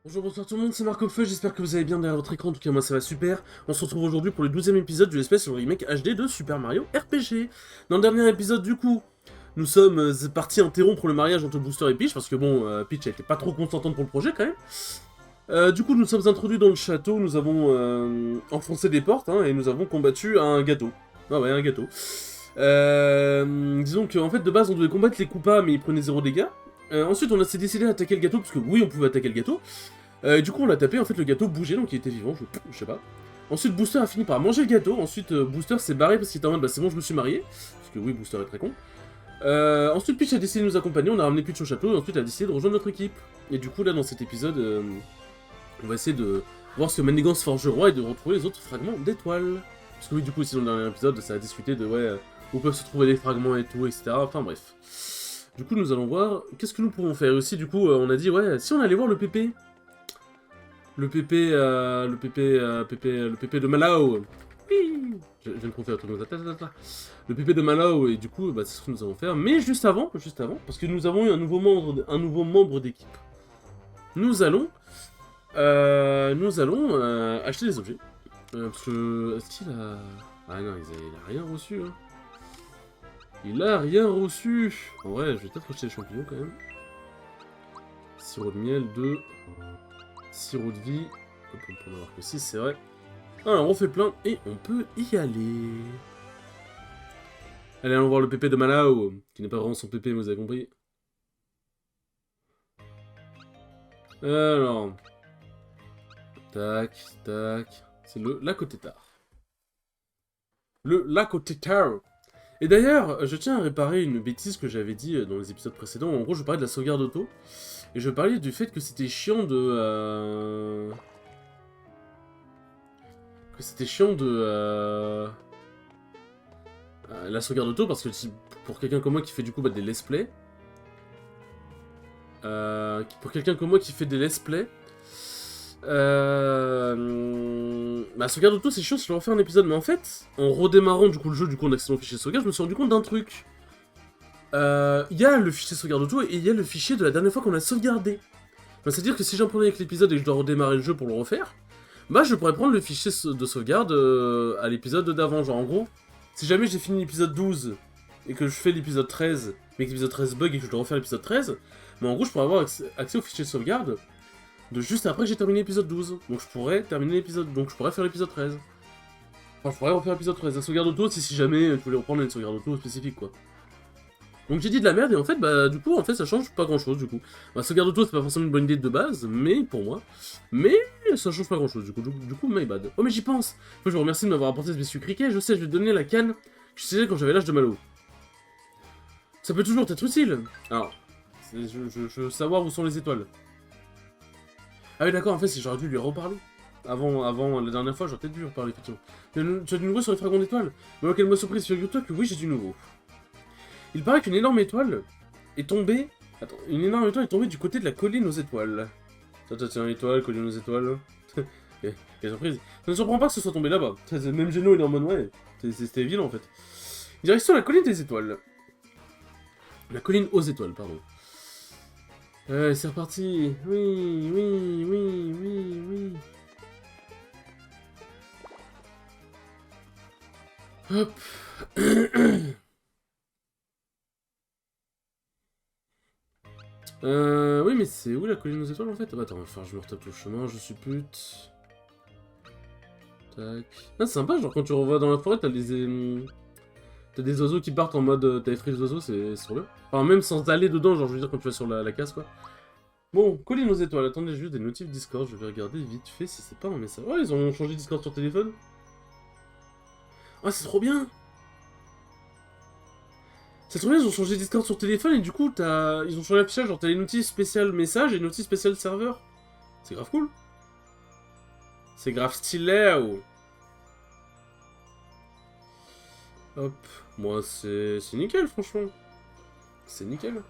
Bonjour, bonsoir tout le monde, c'est Marco Feu, j'espère que vous allez bien derrière votre écran, en tout cas moi ça va super. On se retrouve aujourd'hui pour le 12e épisode du espèce sur le remake HD de Super Mario RPG. Dans le dernier épisode du coup, nous sommes partis interrompre le mariage entre Booster et Peach, parce que bon, Peach a été pas trop consentante pour le projet quand même. Du coup nous sommes introduits dans le château, nous avons enfoncé des portes, hein, et nous avons combattu un gâteau. Ah ouais, un gâteau. Disons qu'en fait de base on devait combattre les Koopas mais ils prenaient 0 dégâts. Ensuite on s'est décidé à attaquer le gâteau, parce que oui on pouvait attaquer le gâteau. Du coup, on l'a tapé, en fait, le gâteau bougeait, donc il était vivant, je sais pas. Ensuite, Booster a fini par manger le gâteau. Ensuite, Booster s'est barré parce qu'il était en mode, bah c'est bon, je me suis marié. Parce que oui, Booster est très con. Ensuite, Peach a décidé de nous accompagner, on a ramené Peach au château, et ensuite, elle a décidé de rejoindre notre équipe. Et du coup, là, dans cet épisode, on va essayer de voir ce que Manigance forge roi et de retrouver les autres fragments d'étoiles. Parce que oui, du coup, sinon, dans le dernier épisode, ça a discuté de, ouais, où peuvent se trouver les fragments et tout, etc. Enfin, bref. Du coup, nous allons voir, qu'est-ce que nous pouvons faire. Et aussi, du coup, on a dit, ouais, si on allait voir le PP. Le PP de Malao. Oui. Je viens de trouver un truc comme ça. Le PP de Malao, et du coup, bah, c'est ce que nous allons faire. Mais juste avant, parce que nous avons eu un nouveau membre d'équipe. Nous allons, acheter des objets. Parce que, est-ce qu'il a... Ah non, il a rien reçu, hein. Il a rien reçu. En vrai, je vais peut-être acheter les champignons, quand même. Sirop de miel, 2. Sirop de vie. Hop, on peut en avoir que 6, c'est vrai. Alors, on fait plein et on peut y aller. Allez, allons voir le pépé de Malao, qui n'est pas vraiment son pépé, vous avez compris. Alors... Tac, tac... C'est le Lakotétar. Le Lakotétar. Et d'ailleurs, je tiens à réparer une bêtise que j'avais dit dans les épisodes précédents. En gros, je parlais de la sauvegarde auto. Et je parlais du fait que c'était chiant de... Que c'était chiant de... la sauvegarde auto, parce que pour quelqu'un comme moi qui fait du coup des let's play... pour quelqu'un comme moi qui fait des let's play... Bah, sauvegarde auto, c'est chiant si je refais un épisode, mais en fait, en redémarrant du coup le jeu, du coup en accédant au fichier sauvegarde, je me suis rendu compte d'un truc. Il y a le fichier sauvegarde auto et il y a le fichier de la dernière fois qu'on a sauvegardé. Bah, c'est-à-dire que si j'en prenais avec l'épisode et que je dois redémarrer le jeu pour le refaire, bah je pourrais prendre le fichier de sauvegarde à l'épisode d'avant. Genre en gros, si jamais j'ai fini l'épisode 12 et que je fais l'épisode 13, mais que l'épisode 13 bug et que je dois refaire l'épisode 13, bah en gros je pourrais avoir accès au fichier de sauvegarde de juste après que j'ai terminé l'épisode 12. Donc je pourrais terminer l'épisode. Donc je pourrais faire l'épisode 13. Enfin, je pourrais refaire l'épisode 13. La sauvegarde auto, c'est si jamais tu voulais reprendre une sauvegarde auto spécifique, quoi. Donc j'ai dit de la merde, et en fait, bah, du coup, en fait, ça change pas grand chose, du coup. Bah, sauvegarde auto, c'est pas forcément une bonne idée de base, mais pour moi. Mais ça change pas grand chose, du coup, my bad. Oh, mais j'y pense. Je vous remercie de m'avoir apporté ce biscuit criquet, je sais, je vais te donner la canne que je sais quand j'avais l'âge de Malo. Ça peut toujours être utile. Alors, je veux savoir où sont les étoiles. Ah oui, d'accord, en fait, j'aurais dû lui reparler. Avant la dernière fois, j'aurais peut-être dû lui reparler, effectivement. Tu as du nouveau sur les fragments d'étoiles? Mais quelle surprise, figure-toi que oui, j'ai du nouveau. Il paraît qu'une énorme étoile est tombée... Attends, une énorme étoile est tombée du côté de la colline aux étoiles. Tiens, étoile, colline aux étoiles... Quelle surprise. Ça ne surprend pas que ce soit tombé là-bas. Même Geno, il est en mode, ouais, c'était évident, en fait. Direction la colline des étoiles. La colline aux étoiles, pardon. C'est reparti. Oui, oui, oui, oui, oui. Hop. Oui, mais c'est où la colline aux étoiles en fait? Bah, attends, enfin, je me retape le chemin, je suis pute. Tac. Ah, c'est sympa, genre quand tu revois dans la forêt, t'as des oiseaux qui partent en mode t'as effrayé les oiseaux, c'est trop bien. Enfin, même sans aller dedans, genre je veux dire quand tu vas sur la case quoi. Bon, colline aux étoiles, attendez juste des notifs Discord, je vais regarder vite fait si c'est pas un message. Oh, ils ont changé Discord sur téléphone. Ah, c'est trop bien! C'est trop bien, ils ont changé Discord sur téléphone et du coup, ils ont changé l'affichage, genre t'as les notifs spécial message et les notifs spécial serveur. C'est grave cool. C'est grave stylé. Hop, moi c'est nickel franchement. C'est nickel.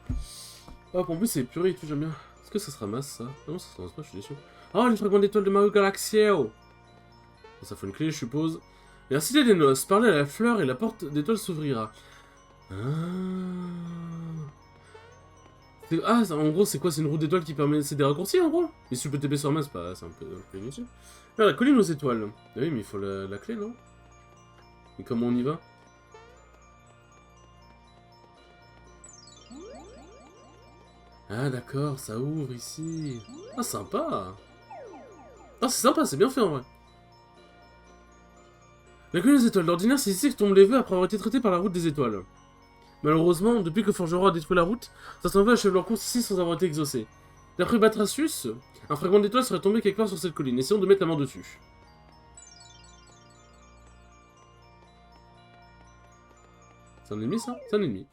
Hop, en plus c'est purée et tout, j'aime bien. Est-ce que ça se ramasse ça? Non, ça se ramasse pas, je suis déçu. Oh, les fragments d'étoiles de Mario Galaxy. Ça fait une clé, je suppose. Et la cité des noces, parlez à la fleur et la porte d'étoiles s'ouvrira. Ah. Ah, en gros, c'est quoi? C'est une route d'étoiles qui permet... C'est des raccourcis, en gros? Et si tu peux TP sur main, c'est un peu inutile. Ah, la colline aux étoiles. Ah oui, mais il faut la clé, non? Et comment on y va? Ah, d'accord, ça ouvre ici. Ah, sympa. Ah, c'est sympa, c'est bien fait, en vrai. La colline aux étoiles. D'ordinaire, c'est ici que tombent les vœux après avoir été traités par la route des étoiles. Malheureusement, depuis que Forgeron a détruit la route, certains vœux achèvent leur course ici sans avoir été exaucés. D'après Batracius, un fragment d'étoile serait tombé quelque part sur cette colline. Essayons de mettre la main dessus. C'est un ennemi, ça? C'est un ennemi.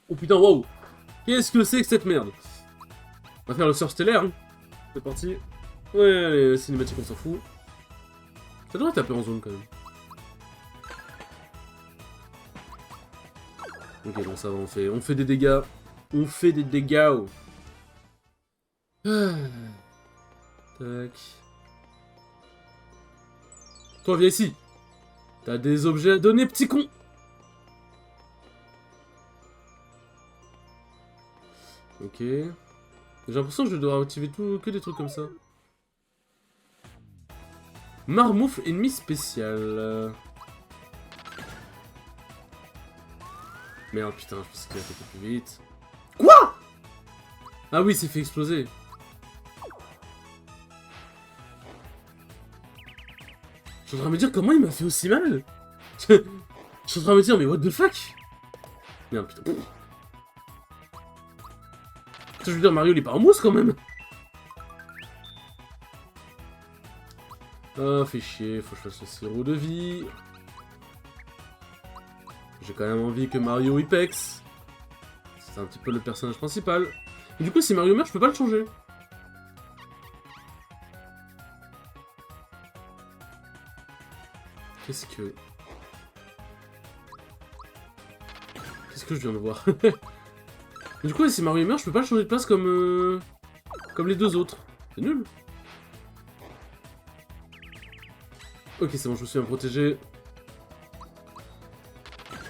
Oh putain, waouh! Qu'est-ce que c'est que cette merde? On va faire le sort stellaire, hein. C'est parti. Ouais, allez, cinématique, on s'en fout. Ça devrait taper en zone, quand même. Ok, bon, ça va, on fait des dégâts. On fait des dégâts. Oh. Ah. Tac. Toi, viens ici. T'as des objets à donner, petit con. Ok. J'ai l'impression que je dois activer tout, que des trucs comme ça. Marmoufle, ennemi spécial. Merde, putain, je pensais qu'il allait péter plus vite. Quoi? Ah oui, c'est fait exploser. Je suis en train de me dire comment il m'a fait aussi mal. Je suis en train de me dire, mais what the fuck? Merde, putain. Je veux dire, Mario, il est pas en mousse quand même. Ah, fait chier, faut que je fasse le sirop de vie. J'ai quand même envie que Mario y pexe. C'est un petit peu le personnage principal. Et du coup, si Mario meurt, je peux pas le changer. Qu'est-ce que je viens de voir? Du coup, si Mario meurt, je peux pas le changer de place comme les deux autres. C'est nul. Ok, c'est bon, je me suis bien protégé.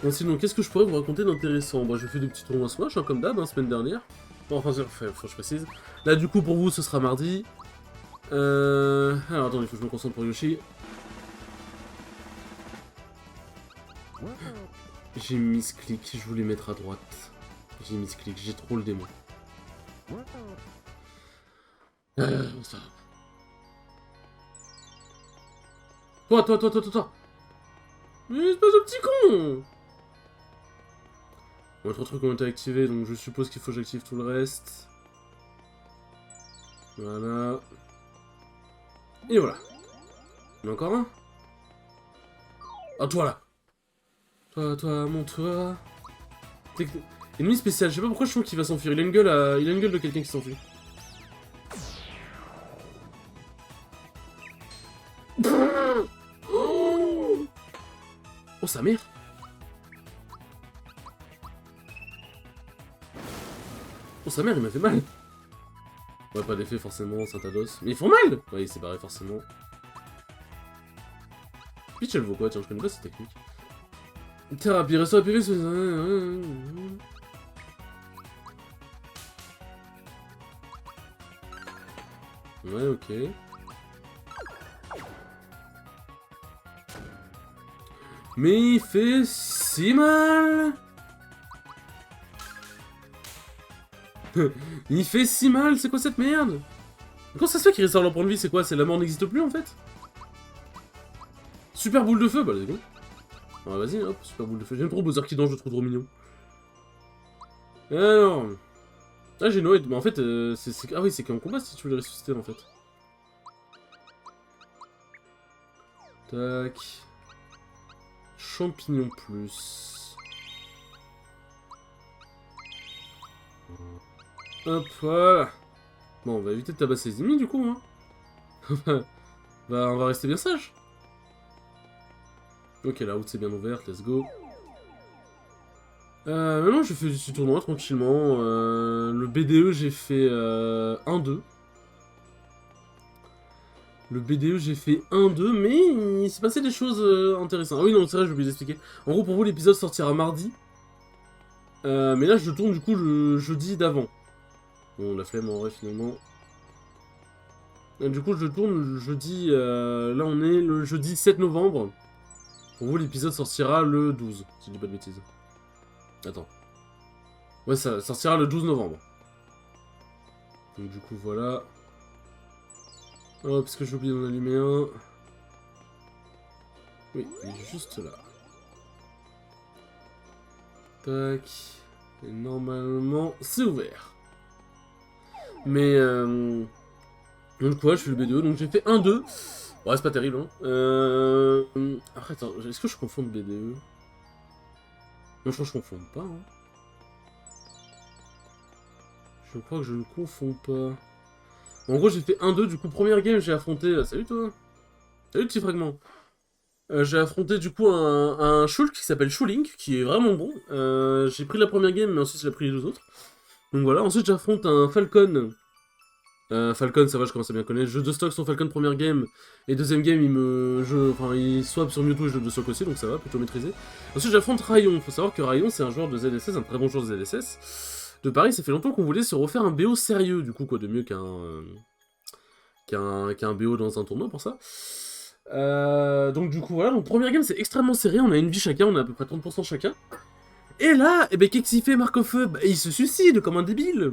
Bon, sinon, qu'est-ce que je pourrais vous raconter d'intéressant? Bah, j'ai fait des petits tournois Smash, hein, comme d'hab, hein, semaine dernière. Bon, enfin, faut que je précise. Là, du coup, pour vous, ce sera mardi. Alors, attendez, il faut que je me concentre pour Yoshi. J'ai mis ce clic, je voulais mettre à droite. J'ai mis ce clic, j'ai trop le démon. Ça. Toi. Mais espèce de petit con! Bon, trois trucs ont été activés, donc je suppose qu'il faut que j'active tout le reste. Voilà. Et voilà. Il y en a encore un? Ah, toi là! Toi, monte-toi. Ennemi spécial, je sais pas pourquoi je trouve qu'il va s'enfuir. Il a une gueule de quelqu'un qui s'enfuit. Oh, sa mère! Oh, sa mère, il m'a fait mal! Ouais, pas d'effet forcément, Saint-Ados. Mais ils font mal! Ouais, il s'est barré forcément. Peach, elle vaut quoi? Tiens, je connais pas cette technique. Thérapie, restaure PV, ouais, ok. Mais il fait si mal! Il fait si mal, c'est quoi cette merde? Comment ça se fait qu'il restaure leur point de vie? C'est quoi? C'est la mort n'existe plus en fait? Super boule de feu? Bah, let's go. Ouais, vas-y, hop, super boule de feu. J'aime trop Bowser qui danse, je le trouve trop mignon. Alors. Ah, j'ai Noé, mais en fait, ah oui, c'est qu'en combat si tu veux le ressusciter en fait. Tac. Champignon plus. Hop, voilà. Bon, on va éviter de tabasser les ennemis du coup, hein. Bah, on va rester bien sage. Ok, la route c'est bien ouverte, let's go. Maintenant, je fais du petit tournoi tranquillement. Le BDE, j'ai fait 1-2. Le BDE, j'ai fait 1-2, mais il s'est passé des choses intéressantes. Ah oui, non, c'est vrai, j'ai oublié d'expliquer. En gros, pour vous, l'épisode sortira mardi. Mais là, je tourne du coup le jeudi d'avant. Bon, la flemme en vrai, finalement. Du coup, je tourne le jeudi... là, on est le jeudi 7 novembre. Pour vous, l'épisode sortira le 12, si je dis pas de bêtises. Attends. Ouais, ça sortira le 12 novembre. Donc du coup, voilà. Oh, parce que j'ai oublié d'en allumer un. Oui, il est juste là. Tac. Et normalement, c'est ouvert. Mais, donc ouais, je fais le B2, donc j'ai fait 1-2. Ouais, c'est pas terrible, hein. Après, attends, est-ce que je confonds le BDE? Non, je crois que je confonds pas, hein. Je crois que je ne confonds pas. En gros, j'ai fait 1-2, du coup, première game, j'ai affronté... salut, toi. Salut, petit fragment. J'ai affronté, du coup, un Shulk qui s'appelle Shulink, qui est vraiment bon. J'ai pris la première game, mais ensuite, j'ai pris les deux autres. Donc voilà, ensuite, j'affronte un Falcon. Falcon, ça va, je commence à bien connaître. Jeu de stock sur Falcon première game. Et deuxième game, il swap sur Mewtwo et jeu de stock aussi, donc ça va, plutôt maîtrisé. Ensuite, j'affronte Rayon. Faut savoir que Rayon, c'est un joueur de ZSS, un très bon joueur de ZSS. De Paris, ça fait longtemps qu'on voulait se refaire un BO sérieux, du coup, quoi de mieux qu'un BO dans un tournoi pour ça. Donc du coup, voilà, donc première game, c'est extrêmement serré, on a une vie chacun, on a à peu près 30% chacun. Et là, eh ben, qu'est-ce qu'il fait, Marc-Feu? Bah, il se suicide, comme un débile.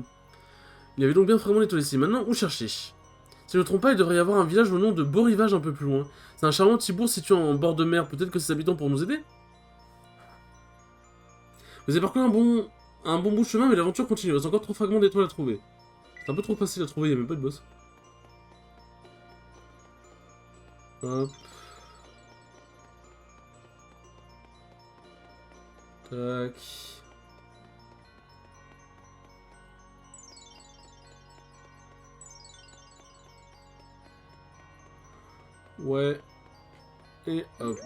Il avait donc bien vraiment nettoyé ici. Maintenant, où chercher? Si je ne me trompe pas, il devrait y avoir un village au nom de Beau Rivage un peu plus loin. C'est un charmant petit bourg situé en bord de mer. Peut-être que ses habitants pourront nous aider. Vous avez parcouru un bon bout de chemin, mais l'aventure continue. Il reste encore 3 fragments d'étoiles à trouver. C'est un peu trop facile à trouver, il n'y a même pas de boss. Hop. Tac. Ouais. Et hop.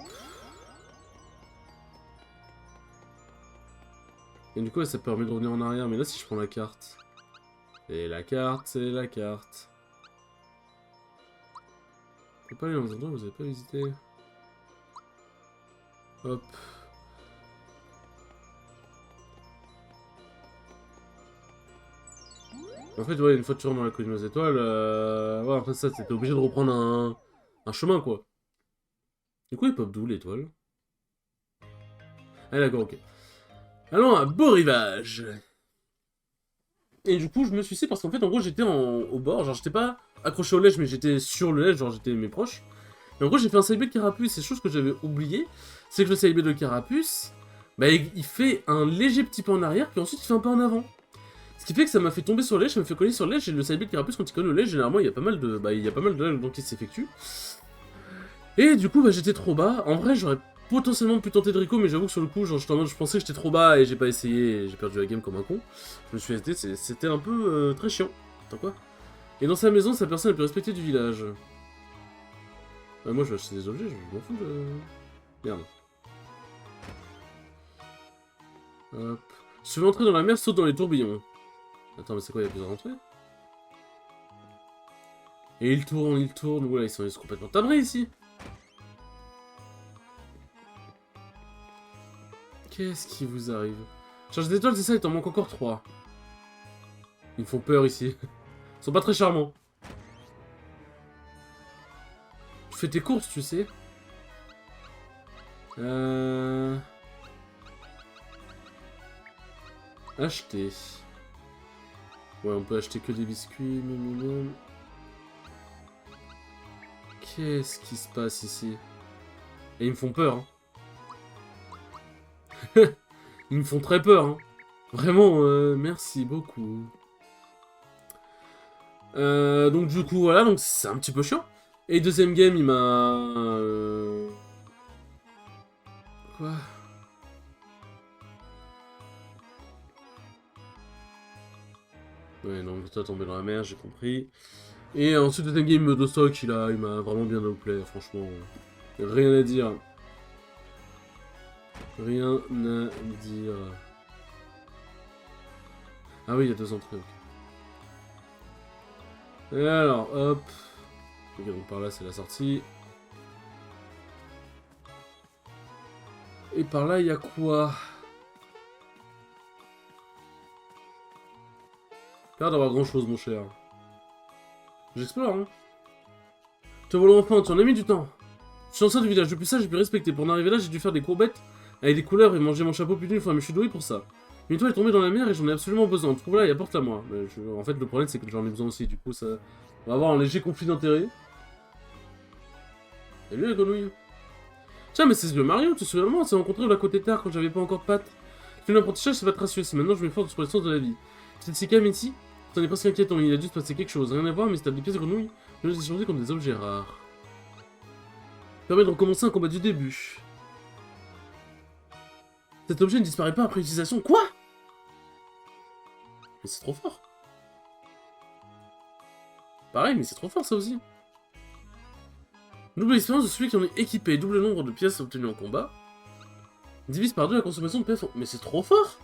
Et du coup, ça permet de revenir en arrière. Mais là, si je prends la carte... Et la carte, c'est la carte. Vous pouvez pas aller dans un endroit que vous n'avez pas visité. Hop. En fait, ouais, une fois que tu rentres dans la colline aux étoiles, ouais, après ça, t'es obligé de reprendre un chemin, quoi. Du coup, il pop d'où, l'étoile? Ah, d'accord, ok. Allons à Beau Rivage. Et du coup, je me suis dit parce qu'en fait, en gros, j'étais au bord, genre, j'étais pas accroché au lège, mais j'étais sur le lège, genre, j'étais mes proches. Et en gros, j'ai fait un side de Carapuce, et chose que j'avais oublié, c'est que le side de Carapuce, bah, il fait un léger petit pas en arrière, puis ensuite, il fait un pas en avant. Ce qui fait que ça m'a fait tomber sur le lèche, ça m'a fait coller sur le lèche, et le side de Carapuce, quand il colle au lèche, généralement, il y a pas mal de, il y a pas mal de lags qui s'effectuent. Et du coup, bah, j'étais trop bas. En vrai, j'aurais potentiellement pu tenter de Rico, mais j'avoue que sur le coup, genre, j'étais en mode, je pensais que j'étais trop bas et j'ai pas essayé, et j'ai perdu la game comme un con. Je me suis hésité, c'était un peu très chiant. Attends, quoi? Et dans sa maison, sa personne la plus respectée du village. Moi, je vais acheter des objets, je m'en fous de... Merde. Hop. Si tu veux entrer dans la mer, saute dans les tourbillons. Attends, mais c'est quoi, il y a plusieurs entrées? Et il tourne, voilà, ils sont complètement tabrés ici. Qu'est-ce qui vous arrive? Charge d'étoiles, c'est ça, il t'en manque encore 3. Ils me font peur ici. Ils sont pas très charmants. Tu fais tes courses, tu sais. Acheter. Ouais, on peut acheter que des biscuits, minimum. Qu'est-ce qui se passe ici? Et ils me font peur, hein. Ils me font très peur, hein. Vraiment, merci beaucoup. Donc du coup, voilà, donc c'est un petit peu chiant. Et deuxième game, il m'a... Quoi? Ouais, non, toi tombé dans la mer, j'ai compris. Et ensuite, deuxième game de stock, il m'a vraiment bien outplay, franchement. Rien à dire. Rien à dire. Ah oui, il y a 2 entrées, ok. Et alors, hop. Ok, donc par là, c'est la sortie. Et par là, il y a quoi? Pas l'air d'avoir grand chose, mon cher. J'explore, hein. Te voilà enfin, tu en as mis du temps. Je suis ancien du village, depuis ça j'ai pu respecter. Pour en arriver là, j'ai dû faire des courbettes avec des couleurs et manger mon chapeau plus d'une fois, mais je suis doué pour ça. Une étoile est tombée dans la mer et j'en ai absolument besoin. Trouve-la et apporte-la moi. En fait, le problème c'est que j'en ai besoin aussi, du coup, ça. On va avoir un léger conflit d'intérêts. Salut la grenouille. Tiens, mais c'est le Mario, tu te souviens de moi, on s'est rencontrés au lac côté tard quand j'avais pas encore de pattes. Fais l'apprentissage, c'est pas tracieux, c'est maintenant je m'efforce sur les sens de la vie. C'est si calme ici, t'en es presque inquiétant, il a dû se passer quelque chose, rien à voir, mais si t'as des pièces de grenouilles, je les ai échangées comme des objets rares. Permet de recommencer un combat du début. Cet objet ne disparaît pas après utilisation. Quoi? Mais c'est trop fort. Pareil, mais c'est trop fort ça aussi. Double expérience de celui qui en est équipé, double nombre de pièces obtenues en combat. Divise par 2 la consommation de pièces. Mais c'est trop fort!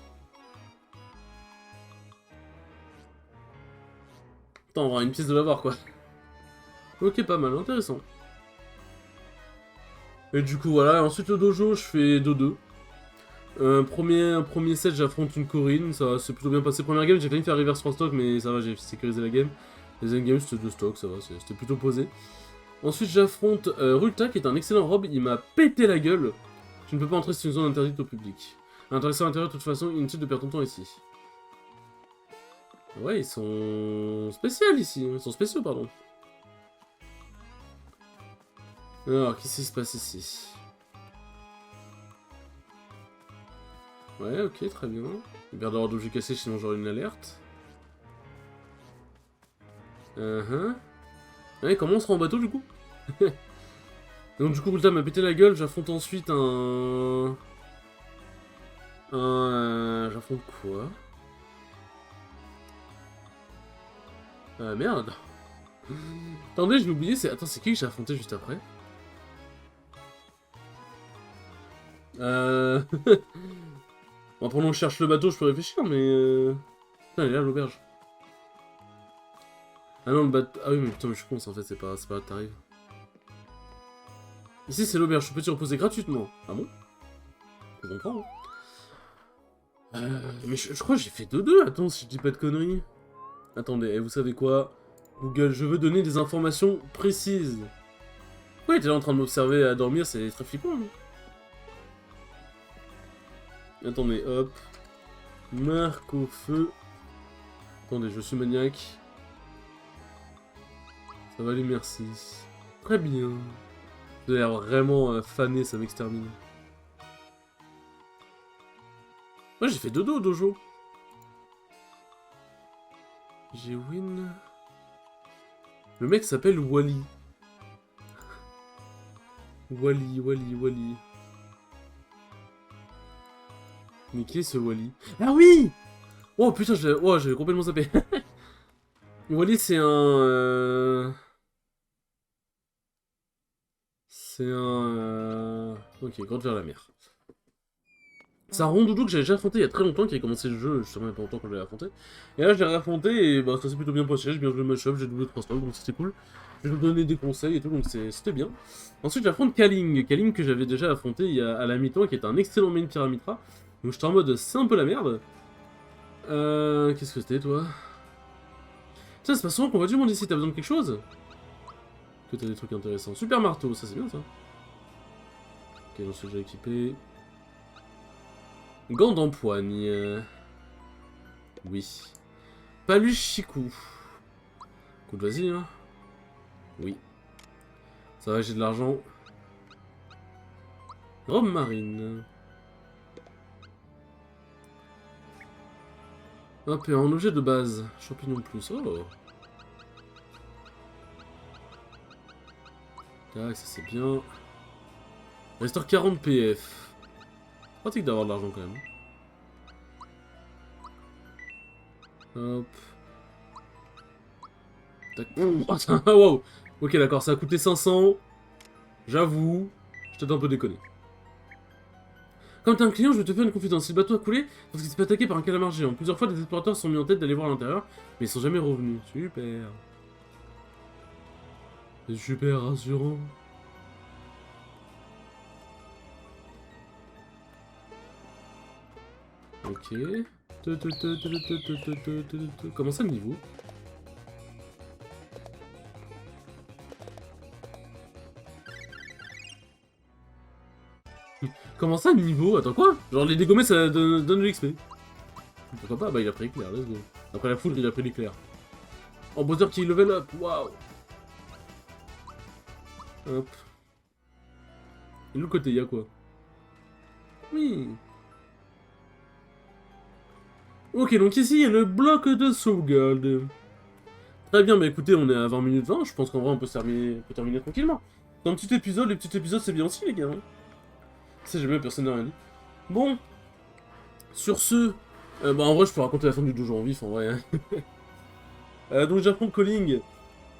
Attends, on va avoir une pièce de l'avoir quoi. Ok, pas mal, intéressant. Et du coup, voilà, ensuite le dojo, je fais 2-2. Premier set, j'affronte une Corinne, ça s'est plutôt bien passé. Première game, j'ai quand même fait un reverse 3 stock, mais ça va, j'ai sécurisé la game. Deuxième game, c'était 2 stocks, ça va, c'était plutôt posé. Ensuite, j'affronte Rulta, qui est un excellent robe, il m'a pété la gueule. Tu ne peux pas entrer, c'est une zone interdite au public. Intéressant à l'intérieur, de toute façon, inutile de perdre ton temps ici. Ouais, ils sont spéciaux ici, ils sont spéciaux, pardon. Alors, qu'est-ce qui se passe ici? Ouais, ok, très bien. J'ai peur d'avoir d'objets cassés, sinon j'aurai une alerte. Ouais, comment on se rend en bateau du coup? Donc du coup, Rulta m'a pété la gueule, j'affronte ensuite j'affronte quoi? Ah merde. Attendez, je l'ai oublié, c'est... Attends, c'est qui que j'ai affronté juste après? Bon, pendant que je cherche le bateau, je peux réfléchir, mais... Putain, elle est là, l'auberge. Ah non, le bateau... Ah oui, mais putain, mais je suis con, ça, en fait, c'est pas là que t'arrives. Ici, c'est l'auberge, je peux t'y reposer gratuitement. Ah bon? Je comprends, hein. Mais je crois que j'ai fait 2-2, attends, si je dis pas de conneries. Attendez, vous savez quoi? Google, je veux donner des informations précises. Ouais, t'es là en train de m'observer à dormir, c'est très flippant. Hein. Attendez, hop. Marque au feu. Attendez, je suis maniaque. Ça va aller, merci. Très bien. Vous avez l'air vraiment fané, ça m'extermine. Ouais, j'ai fait 2-2 au dojo. J'ai win. Le mec s'appelle Wally. Wally. Mais qui est ce Wally? Ah oui! Oh putain, j'avais complètement zappé. Wally, c'est un... C'est un... Ok, grotte vers la mer. C'est un rondoudou que j'avais déjà affronté il y a très longtemps, qui a commencé le jeu justement il y a pas longtemps quand je l'ai affronté. Et là je l'ai réaffronté et bah, ça s'est plutôt bien passé, j'ai bien joué le match-up, j'ai doublé 3 stocks, donc c'était cool. Je vais vous donner des conseils et tout, donc c'était bien. Ensuite j'affronte Kaling que j'avais déjà affronté à la mi-temps, qui est un excellent main Pyramitra. Donc j'étais en mode c'est un peu la merde. Qu'est-ce que c'était toi? Tiens, c'est pas souvent qu'on voit du monde ici, t'as besoin de quelque chose? Que t'as des trucs intéressants. Super marteau, ça c'est bien ça. Ok, j'en suis déjà équipé. Gants d'empoigne. Oui. Paluche Chikou. Écoute, vas-y, hein. Oui. Ça va, j'ai de l'argent. Robe marine. Hop, et un objet de base. Champignon plus. Oh. Tac, ça c'est bien. Restaure 40 PF. Pratique d'avoir de l'argent quand même. Hop. Tac. Oh, wow. Ok, d'accord, ça a coûté 500. J'avoue. Je t'ai un peu déconné. Comme t'es un client, je vais te faire une confidence. Si le bateau a coulé, parce qu'il s'est fait attaquer par un calamar géant. Plusieurs fois, des explorateurs sont mis en tête d'aller voir à l'intérieur, mais ils sont jamais revenus. Super. C'est super rassurant. Ok. Comment ça le niveau? Comment ça le niveau? Attends quoi? Genre les dégommer ça donne de l'XP. Pourquoi pas? Bah il a pris l'éclair, let's go. Après la foudre il a pris l'éclair. Oh Bowser qui level up, waouh. Hop. Et de l'autre côté y'a quoi? Oui. Ok, donc ici, il y a le bloc de sauvegarde. Très bien, mais écoutez, on est à 20 minutes 20, je pense qu'en vrai, on peut terminer tranquillement. Dans un petit épisode, les petits épisodes, c'est bien aussi, les gars. Hein. C'est jamais, personne n'a rien dit. Bon, sur ce... bah, en vrai, je peux raconter la fin du dojo en vif, en vrai. Hein. Donc, j'apprends Calling.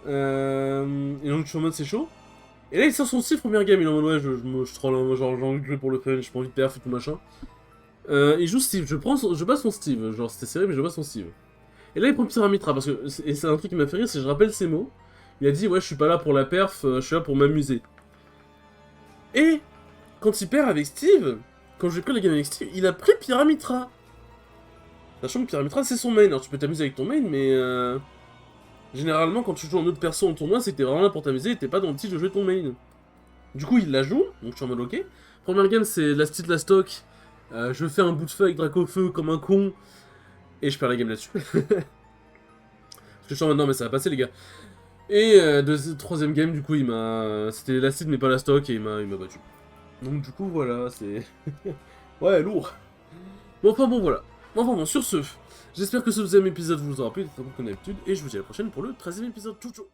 Et donc, je suis en mode, c'est chaud. Et là, il sort son 6 première game, il est en mode, ouais, je troll, hein, genre, j'ai envie de jouer pour le fun, j'ai pas envie de perf et tout machin. Il joue Steve, je bats son Steve, genre c'était serré mais je bats son Steve. Et là il prend Pyramitra parce que, et c'est un truc qui m'a fait rire, c'est que je rappelle ses mots. Il a dit ouais je suis pas là pour la perf, je suis là pour m'amuser. Et quand il perd avec Steve, quand j'ai pris la game avec Steve, il a pris Pyramitra. Sachant que Pyramitra c'est son main, alors tu peux t'amuser avec ton main mais généralement quand tu joues en autre perso en tournoi c'est que t'es vraiment là pour t'amuser et t'es pas dans le petit de jouer ton main. Du coup il la joue, donc je suis en mode ok. Première game c'est la style la stock. Je fais un bout de feu avec Dracofeu comme un con, et je perds la game là-dessus. Parce que je suis en mode non mais ça va passer les gars. Et troisième game du coup il m'a... C'était l'acide mais pas la stock et il m'a battu. Donc du coup voilà, c'est... ouais, lourd. Bon enfin bon voilà. Enfin bon, sur ce, j'espère que ce deuxième épisode vous aura plu, comme d'habitude, et je vous dis à la prochaine pour le 13e épisode. Ciao ciao.